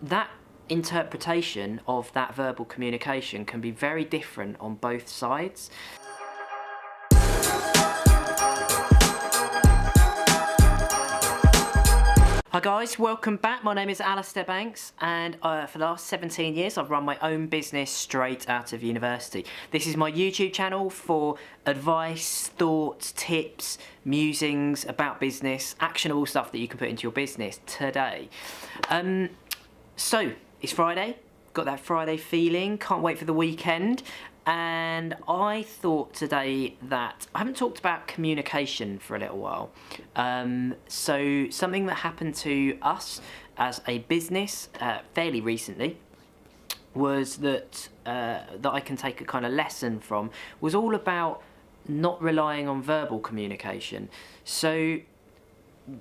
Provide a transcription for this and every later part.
that interpretation of that verbal communication can be very different on both sides. Hi guys, welcome back. My name is Alistair Banks, and for the last 17 years I've run my own business straight out of university. This is my YouTube channel for advice, thoughts, tips, musings about business, actionable stuff that you can put into your business today. So it's Friday, got that Friday feeling, can't wait for the weekend. And I thought today that I haven't talked about communication for a little while. So something that happened to us as a business fairly recently was that I can take a kind of lesson from, was all about not relying on verbal communication. So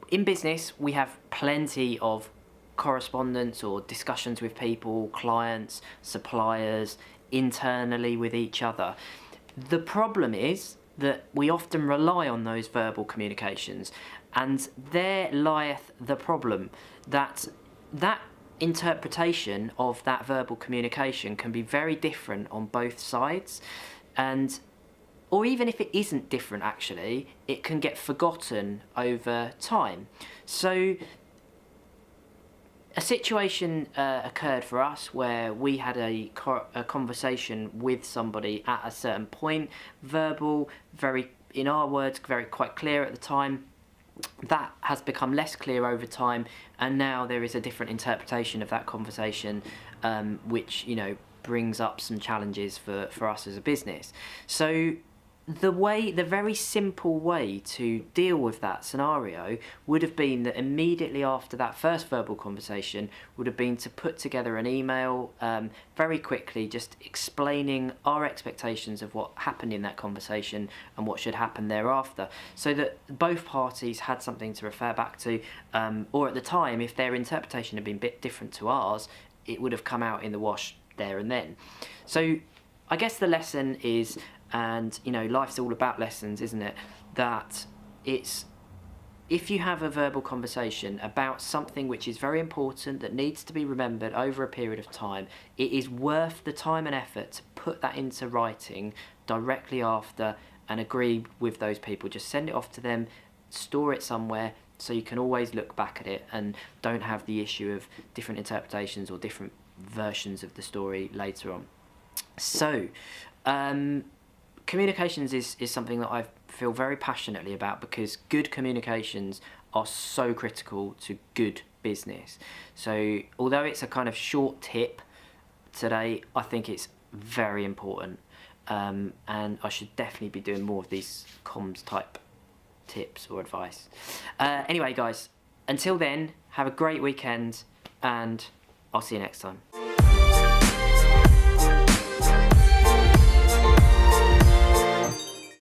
in business we have plenty of correspondence or discussions with people, clients, suppliers, internally with each other. The problem is that we often rely on those verbal communications, and there lieth the problem, that interpretation of that verbal communication can be very different on both sides, or even if it isn't different actually, it can get forgotten over time. So a situation occurred for us where we had a conversation with somebody at a certain point, verbal, very, in our words, quite clear at the time. That has become less clear over time, and now there is a different interpretation of that conversation, which, you know, brings up some challenges for us as a business. So the very simple way to deal with that scenario would have been that immediately after that first verbal conversation would have been to put together an email very quickly, just explaining our expectations of what happened in that conversation and what should happen thereafter, so that both parties had something to refer back to, or at the time, if their interpretation had been a bit different to ours, it would have come out in the wash there and then. So I guess the lesson is, and you know, life's all about lessons, isn't it, that it's, if you have a verbal conversation about something which is very important that needs to be remembered over a period of time, it is worth the time and effort to put that into writing directly after and agree with those people. Just send it off to them, store it somewhere, so you can always look back at it and don't have the issue of different interpretations or different versions of the story later on. So communications is something that I feel very passionately about, because good communications are so critical to good business. So although it's a kind of short tip today, I think it's very important, and I should definitely be doing more of these comms type tips or advice. Anyway guys, until then, have a great weekend, and I'll see you next time.